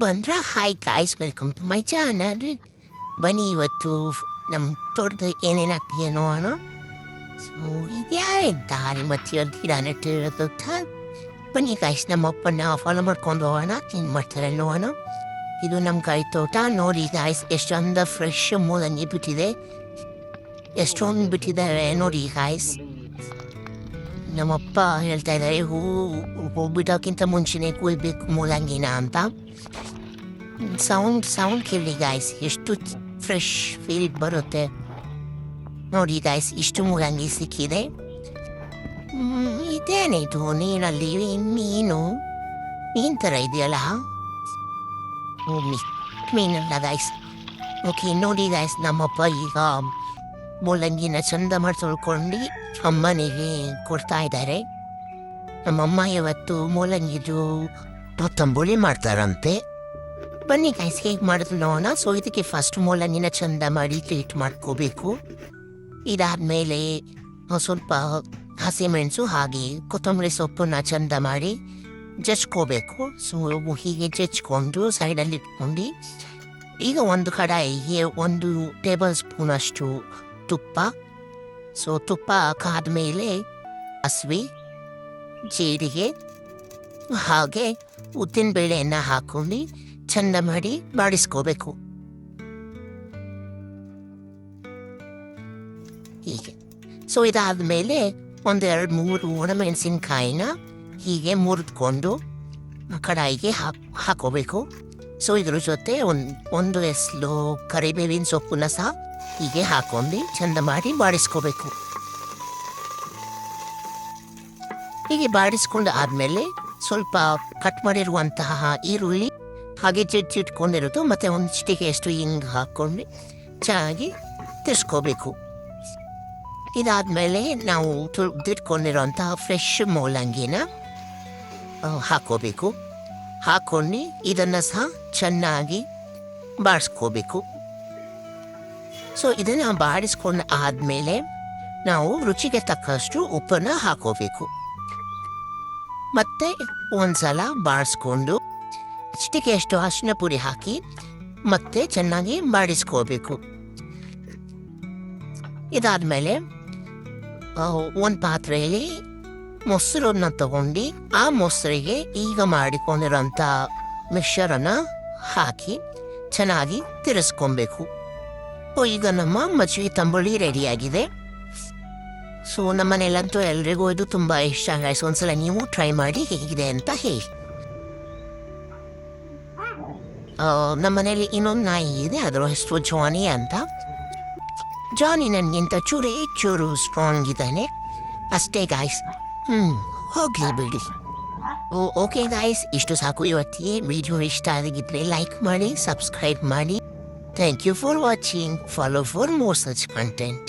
ಬಂದ್ರ hi guys, welcome to my channel. ಬನ್ನಿ ಇವತ್ತು ನಮ್ಮ ತೋಟದ ಏನೇನಾಗ್ತೀಯ ನೋಡೋಣ. ಸೊ ಇದ್ಯಾರೇ ದಾರಿ ಮತ್ತೆ ಗಿಡ ನೆಟ್ಟಿರೋದು. ಬನ್ನಿ ಗಾಯ್ಸ್, ನಮ್ಮ ಅಪ್ಪನ ಫಾಲೋ ಮಾಡ್ಕೊಂಡು ಹೋಗೋಣ, ಏನು ಮಾಡ್ತಾರೆ ನೋಡೋಣ. ಇದು ನಮ್ಮ ಕಾಯಿ ತೋಟ ನೋಡಿ ಗಾಯ್ಸ್, ಎಷ್ಟೊಂದು ಫ್ರೆಶ್ ಮೂಲಂಗಿ ಬಿಟ್ಟಿದೆ, ಎಷ್ಟೊಂದು ಬಿಟ್ಟಿದ್ದಾರೆ ನೋಡಿ ಗಾಯ್ಸ್. ನಮ್ಮಪ್ಪ ಹೇಳ್ತಾ ಇದ್ದಾರೆ ಬಿಡೋಕ್ಕಿಂತ ಮುಂಚೆನೇ ಕುಯ್ಬೇಕು ಮೂಲಂಗಿನ ಅಂತ. ಸೌಂಡ್ ಕೇಳಿ ಗಾಯ್ಸ್, ಎಷ್ಟು ಫ್ರೆಶ್ ಫೀಲ್ ಬರುತ್ತೆ ನೋಡಿ ಗಾಯ್ಸ್. ಇಷ್ಟು ಮೂಲಂಗಿ ಸಿಕ್ಕಿದೆ. ಇದೇನಿದು ನೀರಲ್ಲಿ ಮೀನು ಥರ ಇದೆಯಲ್ಲ, ಮೀನಲ್ಲ ಗಾಯ್ಸ್. ಓಕೆ ನೋಡಿ ಗಾಯ್ಸ್, ನಮ್ಮಪ್ಪ ಈಗ ಮೂಲಂಗಿನ ಚಂದ ಮಾಡಿ ತೊಳ್ಕೊಂಡು ಅಮ್ಮನಿಗೆ ಕೊಡ್ತಾ ಇದ್ದಾರೆ. ನಮ್ಮಮ್ಮ ಇವತ್ತು ಮೂಲಂಗಿದು ತಂಬುಳಿ ಮಾಡ್ತಾರಂತೆ. ಬನ್ನಿ ಗಾಯ್ಸ್, ಹೇಗೆ ಮಾಡಿದ್ರು ನೋಡೋಣ. ಸೊ ಇದಕ್ಕೆ ಫಸ್ಟ್ ಮೂಲಂಗಿನ ಚಂದ ಮಾಡಿ ಟ್ರೀಟ್ ಮಾಡ್ಕೋಬೇಕು. ಇದಾದಮೇಲೆ ಸ್ವಲ್ಪ ಹಸಿಮೆಣಸು ಹಾಗೆ ಕೊತ್ತಂಬರಿ ಸೊಪ್ಪನ್ನ ಚಂದ ಮಾಡಿ ಜಚ್ಕೋಬೇಕು. ಸೊ ಹೀಗೆ ಜಚ್ಕೊಂಡು ಸೈಡಲ್ಲಿ ಇಟ್ಕೊಂಡು ಈಗ ಒಂದು ಕಡಾಯಿಗೆ 1 ಟೇಬಲ್ ಸ್ಪೂನ್ ಅಷ್ಟು ತುಪ್ಪ. ಸೊ ತುಪ್ಪ ಕಾದ್ಮೇಲೆ ಸಾಸಿವೆ, ಜೀರಿಗೆ ಹಾಗೆ ಉದ್ದಿನಬೇಳೆಯನ್ನು ಹಾಕೊಂಡು ಚಂದ ಮಾಡಿ ಬಾಡಿಸ್ಕೋಬೇಕು. ಹೀಗೆ ಸೊ ಇದಾದಮೇಲೆ 1-2-3 ಒಣಮೆಣಸಿನ್ಕಾಯಿನ ಹೀಗೆ ಮುರಿದ್ಕೊಂಡು ಕಡಾಯಿಗೆ ಹಾಕೋಬೇಕು. ಸೊ ಇದ್ರ ಜೊತೆ ಒಂದು ಎಸ್ಲು ಕರಿಬೇವಿನ ಸೊಪ್ಪನ್ನ ಸಹ ಹೀಗೆ ಹಾಕೊಂಡು ಚಂದ ಮಾಡಿ ಬಾಡಿಸ್ಕೋಬೇಕು. ಹೀಗೆ ಬಾಡಿಸ್ಕೊಂಡು ಆದಮೇಲೆ ಸ್ವಲ್ಪ ಕಟ್ ಮಾಡಿರುವಂತಹ ಈರುಳ್ಳಿ ಹಾಗೆ ಚಿಟ್ಕೊಂಡಿರೋದು ಮತ್ತು ಒಂದು ಚಿಟಿಕೆ ಅಷ್ಟು ಹಿಂಗೆ ಹಾಕ್ಕೊಂಡು ಚೆನ್ನಾಗಿ ತಿರ್ಸ್ಕೋಬೇಕು. ಇದಾದಮೇಲೆ ನಾವು ತುರಿದಿಟ್ಕೊಂಡಿರೋಂತಹ ಫ್ರೆಶ್ ಮೂಲಂಗಿನ ಹಾಕೋಬೇಕು. ಹಾಕ್ಕೊಂಡು ಇದನ್ನು ಸಹ ಚೆನ್ನಾಗಿ ಬಾಡಿಸ್ಕೋಬೇಕು. ಸೊ ಇದನ್ನು ಬಾಡಿಸ್ಕೊಂಡು ಆದಮೇಲೆ ನಾವು ರುಚಿಗೆ ತಕ್ಕಷ್ಟು ಉಪ್ಪನ್ನು ಹಾಕೋಬೇಕು. ಮತ್ತೆ ಒಂದ್ಸಲ ಬಾಡಿಸ್ಕೊಂಡು ಚಿಟಿಕೆಯಷ್ಟು ಅರಿಶಿನ ಪುಡಿ ಹಾಕಿ ಮತ್ತೆ ಚೆನ್ನಾಗಿ ಬಾಡಿಸ್ಕೋಬೇಕು. ಇದಾದಮೇಲೆ ಒಂದು ಪಾತ್ರೆಯಲ್ಲಿ ಮೊಸರನ್ನ ತಗೊಂಡು ಆ ಮೊಸರಿಗೆ ಈಗ ಮಾಡಿಕೊಂಡಿರೋಂಥ ಮಿಕ್ಸರನ್ನು ಹಾಕಿ ಚೆನ್ನಾಗಿ ತಿರ್ಸ್ಕೊಬೇಕು. ಈಗ ನಮ್ಮ ಮಜ್ಜಿಗೆ ತಂಬುಳಿ ರೆಡಿಯಾಗಿದೆ. ಸೊ ನಮ್ಮನೆಯಲ್ಲಂತೂ ಎಲ್ರಿಗೂ ಇದು ತುಂಬ ಇಷ್ಟ ಗಾಯ್ಸ್. ಒಂದ್ಸಲ ನೀವು ಟ್ರೈ ಮಾಡಿ ಹೇಗಿದೆ ಅಂತ ಹೇಳಿ. ನಮ್ಮನೇಲಿ ಇನ್ನೊಂದು ನಾಯಿ ಇದೆ, ಅದರ ಹೆಸರು ಜಾನಿ ಅಂತ. ಜಾನಿ ನನಗಿಂತ ಚೂರು ಸ್ಟ್ರಾಂಗ್ ಇದ್ದಾನೆ ಅಷ್ಟೇ ಗಾಯ್ಸ್. ಹೋಗ್ಲಿ ಬಿಡಿ. ಓಕೆ ಗಾಯ್ಸ್, ಇಷ್ಟು ಸಾಕು ಇವತ್ತಿಗೆ. ವಿಡಿಯೋ ಇಷ್ಟ ಆಗಿದ್ರೆ ಲೈಕ್ ಮಾಡಿ, ಸಬ್ಸ್ಕ್ರೈಬ್ ಮಾಡಿ. Thank you for watching. Follow for more such content.